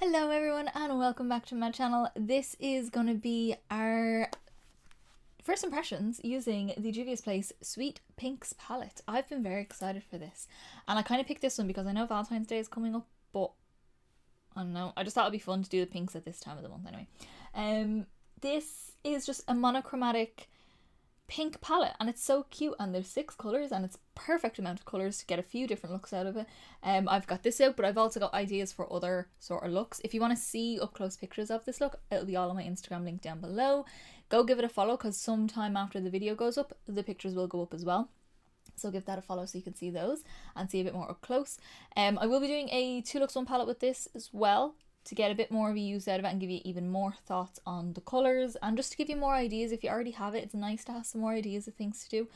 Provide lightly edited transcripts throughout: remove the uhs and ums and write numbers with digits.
Hello everyone and welcome back to my channel. This is going to be our first impressions using the Juvia's Place Sweet Pinks palette. I've been very excited for this and I kind of picked this one because I know Valentine's Day is coming up, but I don't know, I just thought it'd be fun to do the pinks at this time of the month anyway. This is just a monochromatic pink palette and it's so cute, and there's 6 colours and it's perfect amount of colours to get a few different looks out of it. I've got this out, but I've also got ideas for other sort of looks. If you want to see up close pictures of this look, it'll be all on my Instagram link down below. Go give it a follow because sometime after the video goes up the pictures will go up as well, so give that a follow so you can see those and see a bit more up close. I will be doing a 2 looks 1 palette with this as well, to get a bit more of a use out of it and give you even more thoughts on the colours and just to give you more ideas. If you already have it, it's nice to have some more ideas of things to do.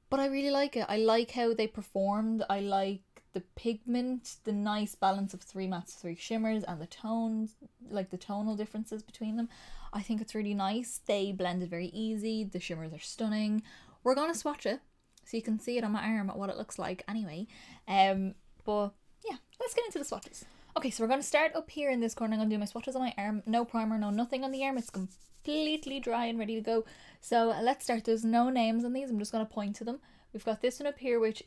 But I really like it. I like how they performed. I like the pigment, the nice balance of 3 mattes, 3 shimmers, and the tones, like the tonal differences between them. I think it's really nice. They blended very easy. The shimmers are stunning. We're going to swatch it so you can see it on my arm what it looks like anyway. But yeah, let's get into the swatches. Okay, so we're going to start up here in this corner. I'm going to do my swatches on my arm. No primer, no nothing on the arm. It's completely dry and ready to go. So let's start. There's no names on these. I'm just going to point to them. We've got this one up here, which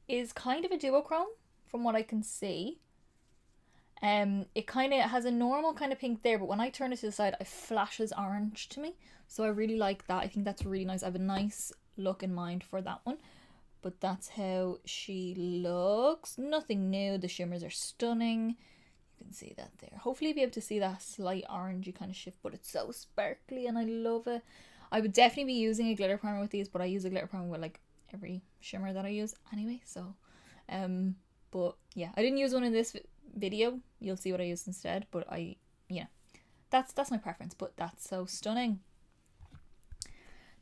is kind of a duochrome from what I can see. It kind of has a normal kind of pink there, but when I turn it to the side, it flashes orange to me. So I really like that. I think that's really nice. I have a nice look in mind for that one. But that's how she looks. Nothing new. The shimmers are stunning. You can see that there. Hopefully you'll be able to see that slight orangey kind of shift, but it's so sparkly and I love it. I would definitely be using a glitter primer with these, but I use a glitter primer with like every shimmer that I use anyway, so but yeah, I didn't use one in this video. You'll see what I used instead, but that's my preference, but that's so stunning.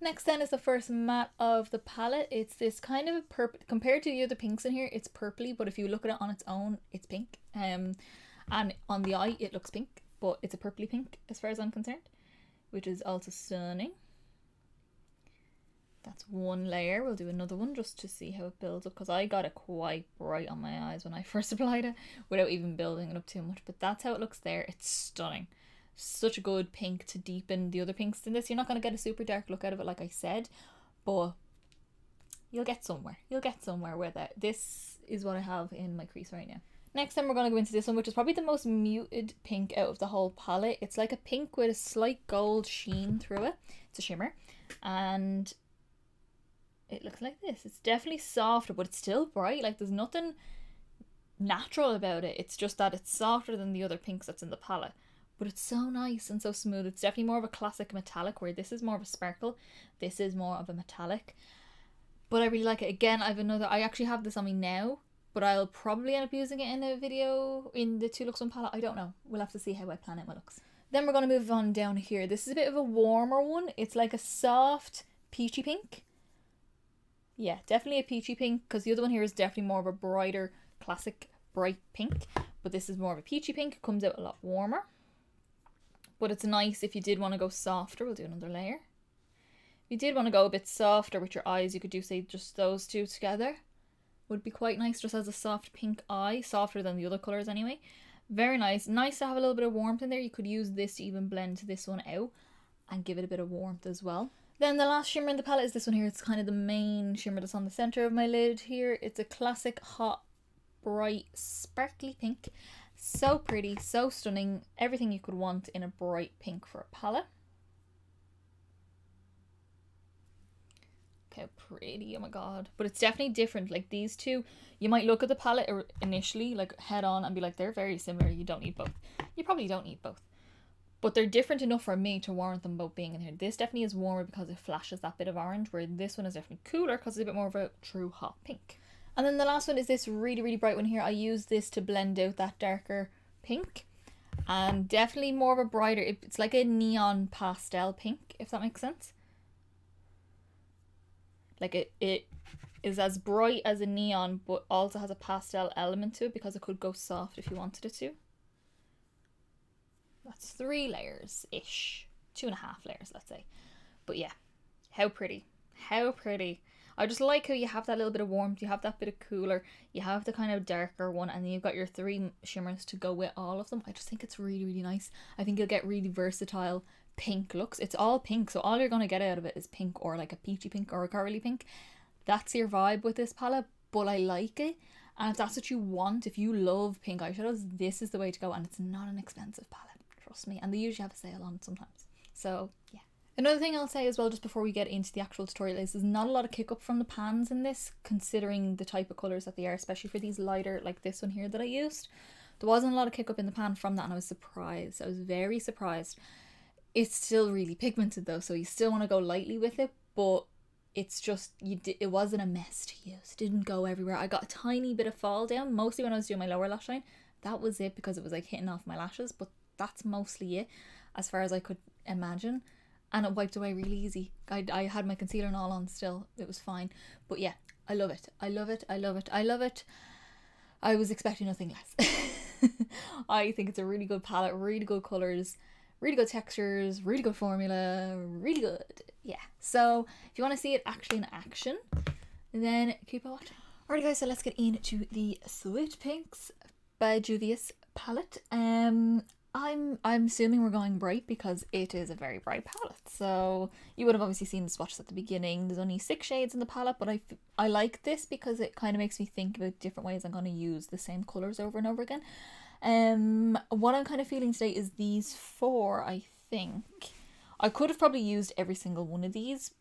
Next then is the first matte of the palette. It's this kind of a purple, compared to the other pinks in here, it's purpley, but if you look at it on its own, it's pink. And on the eye, it looks pink, but it's a purpley pink as far as I'm concerned, which is also stunning. That's one layer. We'll do another one just to see how it builds up, because I got it quite bright on my eyes when I first applied it without even building it up too much, but that's how it looks there. It's stunning. Such a good pink to deepen the other pinks in this. You're not going to get a super dark look out of it like I said, but you'll get somewhere. You'll get somewhere with it. This is what I have in my crease right now. Next time we're going to go into this one, which is probably the most muted pink out of the whole palette. It's like a pink with a slight gold sheen through it. It's a shimmer and it looks like this. It's definitely softer, but it's still bright. Like there's nothing natural about it. It's just that it's softer than the other pinks that's in the palette. But it's so nice and so smooth. It's definitely more of a classic metallic, where this is more of a sparkle. This is more of a metallic. But I really like it. Again, I actually have this on me now, but I'll probably end up using it in a video in the 2 looks 1 palette. I don't know. We'll have to see how I plan out my looks. Then we're going to move on down here. This is a bit of a warmer one. It's like a soft peachy pink. Yeah, definitely a peachy pink, because the other one here is definitely more of a brighter, classic bright pink. But this is more of a peachy pink. It comes out a lot warmer. But it's nice if you did want to go softer. We'll do another layer. If you did want to go a bit softer with your eyes, you could do, say, just those 2 together. Would be quite nice, just as a soft pink eye. Softer than the other colours anyway. Very nice. Nice to have a little bit of warmth in there. You could use this to even blend this one out and give it a bit of warmth as well. Then the last shimmer in the palette is this one here. It's kind of the main shimmer that's on the centre of my lid here. It's a classic hot, bright, sparkly pink. So pretty, so stunning. Everything you could want in a bright pink for a palette. Look how pretty, oh my god. But it's definitely different. Like these two, you might look at the palette initially, like head on, and be like, they're very similar. You don't need both. You probably don't need both. But they're different enough for me to warrant them both being in here. This definitely is warmer because it flashes that bit of orange, where this one is definitely cooler because it's a bit more of a true hot pink. And then the last one is this really, really bright one here. I use this to blend out that darker pink. And definitely more of a brighter, it's like a neon pastel pink, if that makes sense. Like it is as bright as a neon, but also has a pastel element to it because it could go soft if you wanted it to. That's 3 layers-ish. 2.5 layers, let's say. But yeah, how pretty. How pretty. I just like how you have that little bit of warmth, you have that bit of cooler, you have the kind of darker one, and then you've got your 3 shimmers to go with all of them. I just think it's really, really nice. I think you'll get really versatile pink looks. It's all pink, so all you're going to get out of it is pink, or like a peachy pink or a corally pink. That's your vibe with this palette, but I like it. And if that's what you want, if you love pink eyeshadows, this is the way to go. And it's not an expensive palette, trust me. And they usually have a sale on sometimes. So yeah. Another thing I'll say as well, just before we get into the actual tutorial, is there's not a lot of kick up from the pans in this, considering the type of colours that they are, especially for these lighter, like this one here that I used. There wasn't a lot of kick up in the pan from that, and I was surprised. I was very surprised. It's still really pigmented though, so you still want to go lightly with it, but it's just, it wasn't a mess to use. It didn't go everywhere. I got a tiny bit of fall down, mostly when I was doing my lower lash line. That was it, because it was like hitting off my lashes, but that's mostly it, as far as I could imagine. And it wiped away really easy. I had my concealer and all on still. It was fine. But yeah, I love it. I love it. I love it. I love it. I was expecting nothing less. I think it's a really good palette, really good colours, really good textures, really good formula, really good. Yeah. So if you want to see it actually in action, then keep on watching. Alright guys, so let's get into the Sweet Pinks by Juvia's palette. I'm assuming we're going bright because it is a very bright palette. So you would have obviously seen the swatches at the beginning. There's only 6 shades in the palette, but I like this because it kind of makes me think about different ways I'm going to use the same colours over and over again. What I'm kind of feeling today is these 4, I think. I could have probably used every single one of these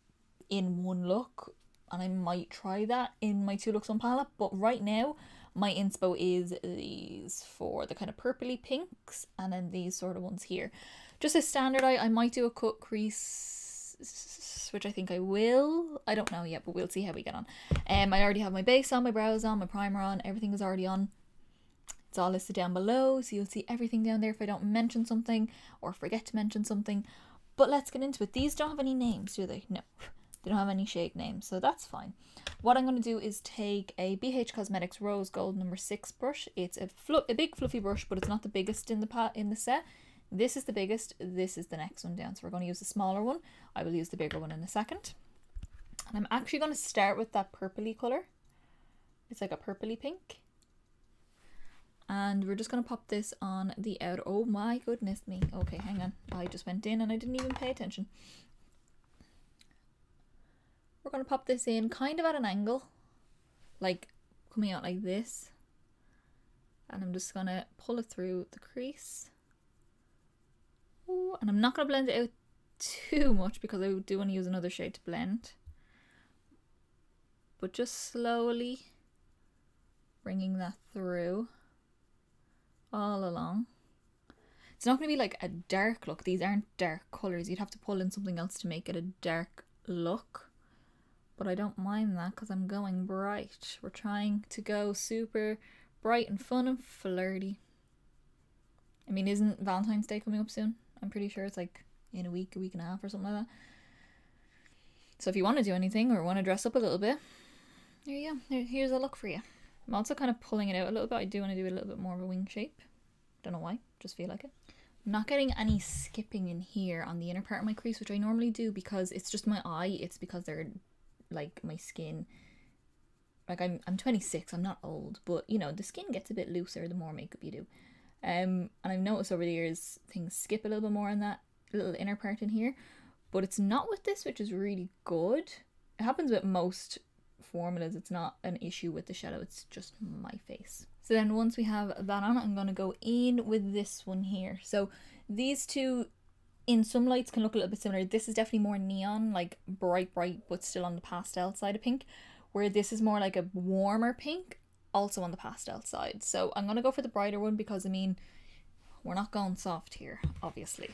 in one look, and I might try that in my 2 looks on palette, but right now my inspo is these 4, the kind of purpley pinks, and then these sort of ones here. Just a standard eye. I might do a cut crease, which I think I will. I don't know yet, but we'll see how we get on. I already have my base on, my brows on, my primer on, everything is already on. It's all listed down below, so you'll see everything down there if I don't mention something or forget to mention something. But let's get into it. These don't have any names, do they? No, they don't have any shade names, so that's fine. What I'm going to do is take a BH Cosmetics Rose Gold number 6 brush. It's a big fluffy brush, but it's not the biggest in the set. This is the biggest, this is the next one down. So we're going to use the smaller one. I will use the bigger one in a second. And I'm actually going to start with that purpley colour. It's like a purpley pink. And we're just going to pop this on the outer. Oh my goodness me. Okay, hang on. I just went in and I didn't even pay attention. We're going to pop this in kind of at an angle, like coming out like this. And I'm just going to pull it through the crease. Ooh, and I'm not going to blend it out too much because I do want to use another shade to blend. But just slowly bringing that through all along. It's not going to be like a dark look. These aren't dark colours. You'd have to pull in something else to make it a dark look. But I don't mind that because I'm going bright. We're trying to go super bright and fun and flirty. I mean, isn't Valentine's Day coming up soon? I'm pretty sure it's like in a week and a half or something like that. So if you want to do anything or want to dress up a little bit, there you go. Here's a look for you. I'm also kind of pulling it out a little bit. I do want to do a little bit more of a wing shape. Don't know why, just feel like it. I'm not getting any skipping in here on the inner part of my crease, which I normally do because it's just my eye. It's because they're like my skin. Like I'm 26, I'm not old, but you know, the skin gets a bit looser the more makeup you do. And I've noticed over the years things skip a little bit more on that little inner part in here, but it's not with this, which is really good. It happens with most formulas. It's not an issue with the shadow, it's just my face. So then once we have that on, I'm going to go in with this one here. So these two in some lights can look a little bit similar. This is definitely more neon, like bright but still on the pastel side of pink, where this is more like a warmer pink, also on the pastel side. So I'm going to go for the brighter one because I mean, we're not going soft here, obviously.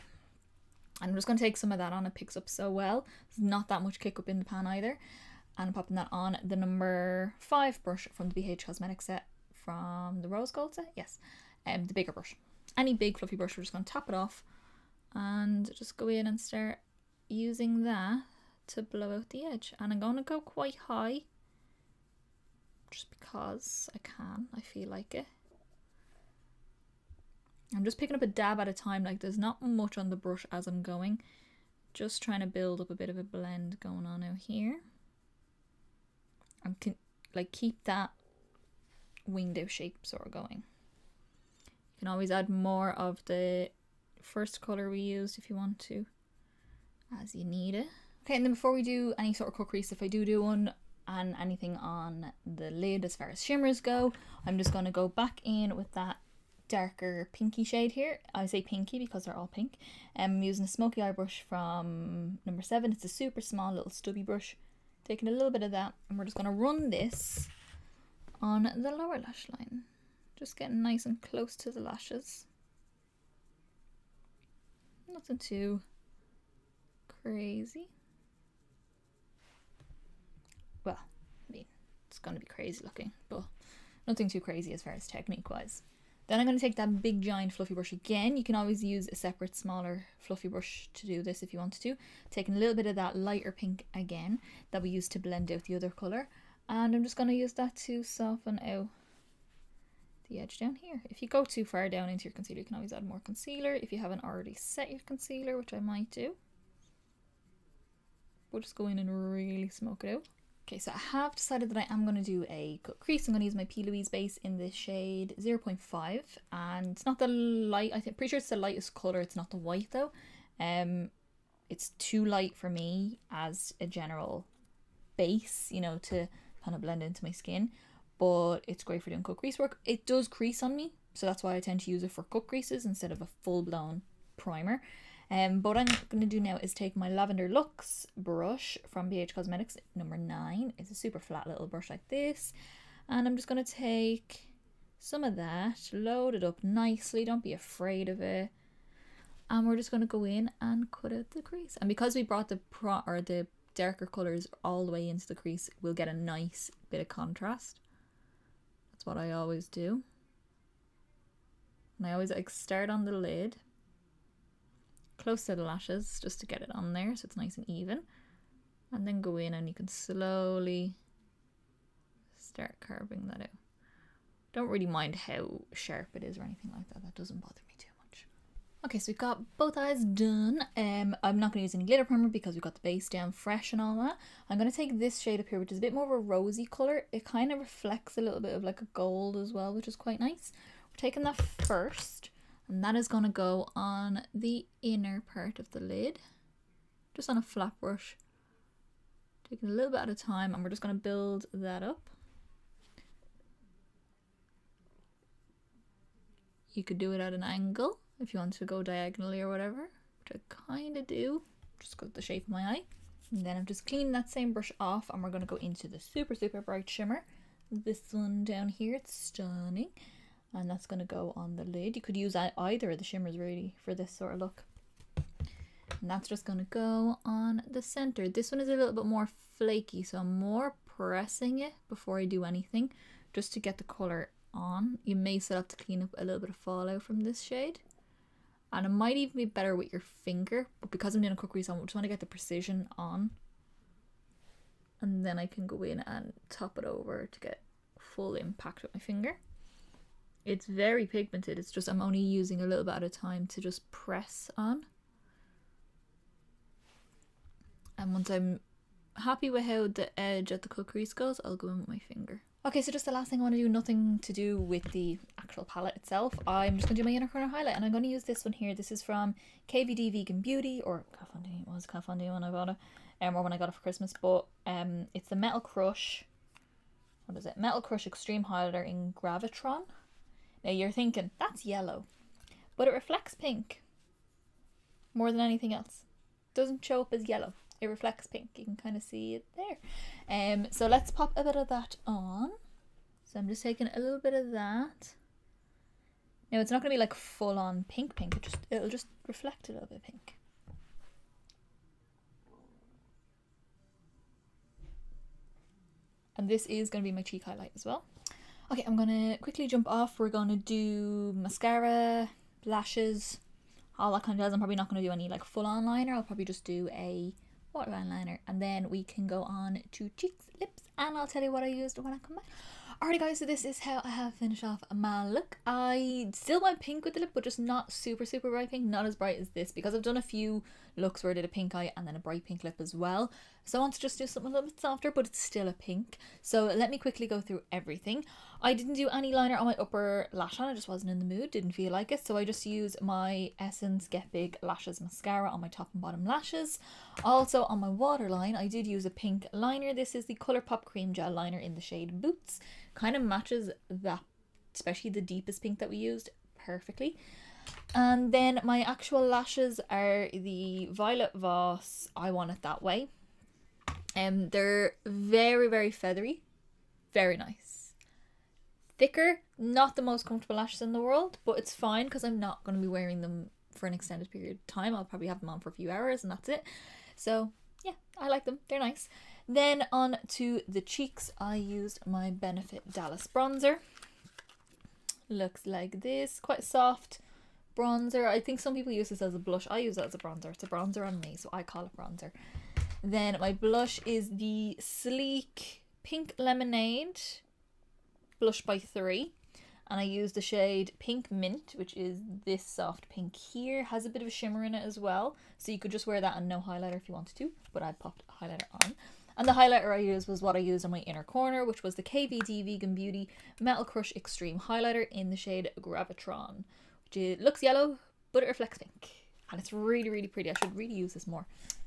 And I'm just going to take some of that on. It picks up so well. There's not that much kick up in the pan either. And I'm popping that on the number 5 brush from the BH Cosmetics set from the Rose Gold set. Yes, the bigger brush. Any big fluffy brush, we're just going to tap it off and just go in and start using that to blow out the edge. And I'm going to go quite high just because I can. I feel like it. I'm just picking up a dab at a time. Like there's not much on the brush as I'm going. Just trying to build up a bit of a blend going on out here. and can like keep that winged out shape sort of going. You can always add more of the first colour we used if you want to, as you need it. Okay, and then before we do any sort of cut crease, if I do one and anything on the lid as far as shimmers go, I'm just going to go back in with that darker pinky shade here. I say pinky because they're all pink. I'm using a smoky eye brush from number 7. It's a super small little stubby brush. Taking a little bit of that, and we're just going to run this on the lower lash line. Just getting nice and close to the lashes. Nothing too crazy. Well, I mean, it's going to be crazy looking, but nothing too crazy as far as technique wise. Then I'm going to take that big giant fluffy brush again. You can always use a separate smaller fluffy brush to do this if you wanted to. Taking a little bit of that lighter pink again that we used to blend out the other colour. And I'm just going to use that to soften out the edge down here. If you go too far down into your concealer, you can always add more concealer if you haven't already set your concealer, which I might do. We'll just go in and really smoke it out. Okay, so I have decided that I am going to do a cut crease. I'm going to use my P. Louise base in the shade 0.5, and it's not the light, pretty sure it's the lightest colour, it's not the white though. It's too light for me as a general base, you know, to kind of blend into my skin, but it's great for doing cut crease work. It does crease on me, so that's why I tend to use it for cut creases instead of a full-blown primer. But what I'm going to do now is take my Lavender Luxe brush from BH Cosmetics, number 9. It's a super flat little brush like this. And I'm just going to take some of that, load it up nicely, don't be afraid of it. And we're just going to go in and cut out the crease. And because we brought the darker colours all the way into the crease, we'll get a nice bit of contrast. That's what I always do. And I always like start on the lid, close to the lashes, just to get it on there so it's nice and even, and then go in and you can slowly start carving that out. Don't really mind how sharp it is or anything like that. That doesn't bother me too much. Okay, so we've got both eyes done. I'm not going to use any glitter primer because we've got the base down fresh and all that. I'm going to take this shade up here, which is a bit more of a rosy colour. It kind of reflects a little bit of like a gold as well, which is quite nice. We're taking that first, and that is going to go on the inner part of the lid, just on a flat brush. Taking a little bit at a time, and we're just going to build that up. You could do it at an angle if you want to go diagonally or whatever, which I kind of do, just got the shape of my eye. And then I'm just cleaning that same brush off, and we're going to go into the super, super bright shimmer. This one down here, it's stunning. And that's going to go on the lid. You could use either of the shimmers really for this sort of look. And that's just going to go on the center. This one is a little bit more flaky, so I'm more pressing it before I do anything, just to get the colour on. You may still have to clean up a little bit of fallout from this shade. And it might even be better with your finger, but because I'm doing a cut crease, I just want to get the precision on. And then I can go in and top it over to get full impact with my finger. It's very pigmented, it's just I'm only using a little bit at a time to just press on. And once I'm happy with how the edge at the cut crease goes, I'll go in with my finger. Okay, so just the last thing I want to do, nothing to do with the actual palette itself. I'm just going to do my inner corner highlight, and I'm going to use this one here. This is from KVD Vegan Beauty, or Kat Von D. It was Kat Von D when I bought it, or when I got it for Christmas. But it's the Metal Crush. What is it? Metal Crush Extreme Highlighter in Gravitron. Now you're thinking, that's yellow, but it reflects pink more than anything else. It doesn't show up as yellow, it reflects pink. You can kind of see it there. So let's pop a bit of that on. So I'm just taking a little bit of that. Now it's not going to be like full on pink, it'll just reflect a little bit pink. And this is going to be my cheek highlight as well. Okay, I'm going to quickly jump off. We're going to do mascara, lashes, all that kind of jazz. I'm probably not going to do any like full on liner. I'll probably just do a waterline liner. And then we can go on to cheeks, lips, and I'll tell you what I used when I come back. Alrighty guys, so this is how I have finished off my look. I still went pink with the lip, but just not super, super bright pink. Not as bright as this, because I've done a few looks where I did a pink eye and then a bright pink lip as well. So I want to just do something a little bit softer, but it's still a pink. So let me quickly go through everything. I didn't do any liner on my upper lash line. I just wasn't in the mood, didn't feel like it. So I just used my Essence Get Big Lashes Mascara on my top and bottom lashes. Also on my waterline, I did use a pink liner. This is the Colourpop Cream Gel Liner in the shade Boots. Kind of matches that, especially the deepest pink that we used, perfectly. And then my actual lashes are the Violet Voss I Want It That Way. They're very, very feathery, very nice. Thicker, not the most comfortable lashes in the world, but it's fine because I'm not going to be wearing them for an extended period of time. I'll probably have them on for a few hours and that's it. So yeah, I like them, they're nice. Then on to the cheeks, I used my Benefit Dallas bronzer. Looks like this, quite soft bronzer. I think some people use this as a blush. I use it as a bronzer. It's a bronzer on me, so I call it bronzer. Then my blush is the Sleek Pink Lemonade blush by 3, and I use the shade Pink Mint, which is this soft pink here. Has a bit of a shimmer in it as well, so you could just wear that and no highlighter if you wanted to, but I popped a highlighter on. And the highlighter I used was what I used on my inner corner, which was the KVD Vegan Beauty Metal Crush Extreme Highlighter in the shade Gravitron. It looks yellow, but it reflects pink, and it's really, really pretty. I should really use this more.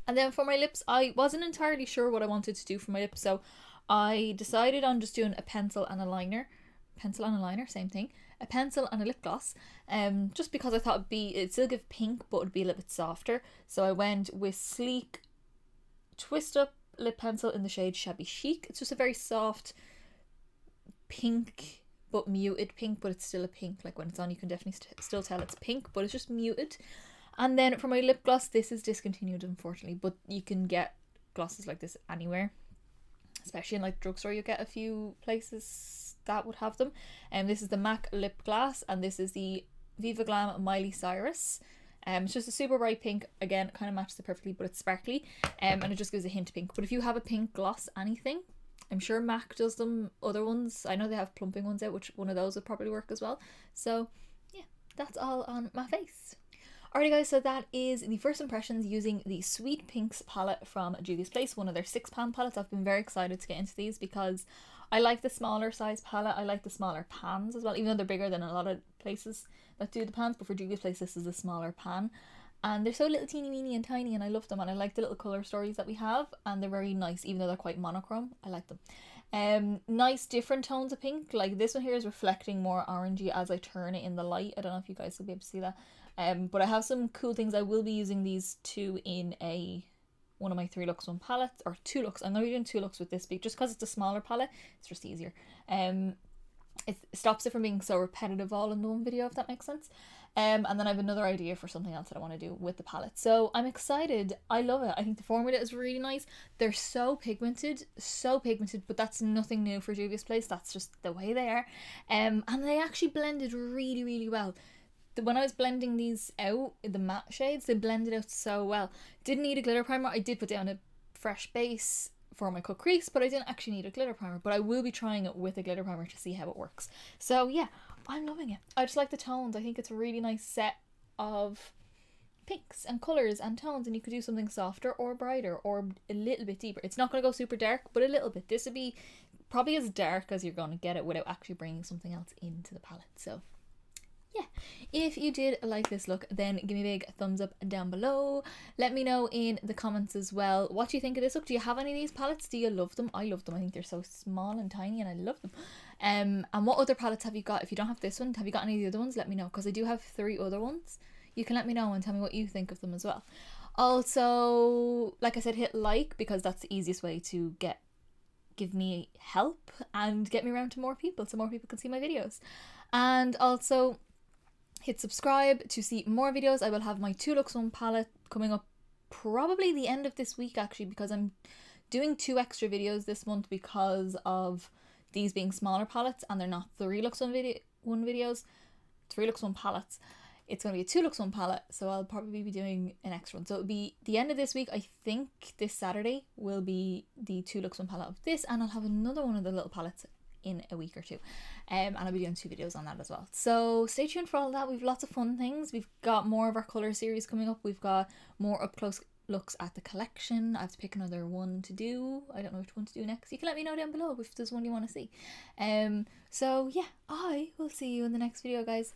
And then for my lips, I wasn't entirely sure what I wanted to do for my lips, so I decided on just doing a pencil and a liner. Pencil and a liner, same thing. A pencil and a lip gloss, just because I thought it'd still give pink, but it'd be a little bit softer. So I went with Sleek Twist Up Lip Pencil in the shade Shabby Chic. It's just a very soft pink, but muted pink, but it's still a pink. Like when it's on, you can definitely still tell it's pink, but it's just muted. And then for my lip gloss, this is discontinued unfortunately, but you can get glosses like this anywhere, especially in like drugstore. You get a few places that would have them. And this is the MAC Lip Glass, and this is the Viva Glam Miley Cyrus. It's just a super bright pink. Again, kind of matches it perfectly, but it's sparkly, and it just gives a hint of pink. But if you have a pink gloss anything, I'm sure MAC does them, other ones. I know they have plumping ones out, which one of those would probably work as well. So yeah, that's all on my face. Alrighty guys, so that is the first impressions using the Sweet Pinks palette from Juvia's Place, one of their £6 palettes. I've been very excited to get into these because I like the smaller size palette. I like the smaller pans as well, even though they're bigger than a lot of places that do the pans, but for Juvia's Place this is a smaller pan. And they're so little teeny weeny and tiny, and I love them, and I like the little colour stories that we have, and they're very nice even though they're quite monochrome. I like them. Nice different tones of pink. Like this one here is reflecting more orangey as I turn it in the light. I don't know if you guys will be able to see that. But I have some cool things. I will be using these two in one of my 3 looks 1 palettes, or 2 looks. I'm going to be doing 2 looks with this just because it's a smaller palette. It's just easier. It stops it from being so repetitive all in the one video, if that makes sense. And then I have another idea for something else that I want to do with the palette. So I'm excited. I love it. I think the formula is really nice. They're so pigmented, but that's nothing new for Juvia's Place. That's just the way they are. And they actually blended really, really well. When I was blending these out, the matte shades, they blended out so well. Didn't need a glitter primer. I did put down a fresh base for my cut crease, but I didn't actually need a glitter primer. But I will be trying it with a glitter primer to see how it works. So yeah, I'm loving it. I just like the tones. I think it's a really nice set of pinks and colours and tones, and you could do something softer or brighter or a little bit deeper. It's not going to go super dark, but a little bit. This would be probably as dark as you're going to get it without actually bringing something else into the palette. So yeah, if you did like this look, then give me a big thumbs up down below. Let me know in the comments as well, what do you think of this look? Do you have any of these palettes? Do you love them? I love them. I think they're so small and tiny and I love them. And what other palettes have you got? If you don't have this one, have you got any of the other ones? Let me know, because I do have 3 other ones. You can let me know and tell me what you think of them as well. Also, like I said, hit like, because that's the easiest way to give me help and get me around to more people, so more people can see my videos. And also hit subscribe to see more videos. I will have my 2 looks 1 palette coming up probably the end of this week, actually, because I'm doing 2 extra videos this month because of these being smaller palettes, and they're not 3 looks 1 videos, 3 looks 1 palettes. It's going to be a 2 looks 1 palette, so I'll probably be doing an extra one. So it'll be the end of this week. I think this Saturday will be the 2 looks 1 palette of this, and I'll have another one of the little palettes in a week or 2, and I'll be doing 2 videos on that as well. So stay tuned for all that. We've lots of fun things. We've got more of our colour series coming up. We've got more up close looks at the collection. I have to pick another one to do. I don't know which one to do next. You can let me know down below if there's one you want to see. So yeah, I will see you in the next video, guys.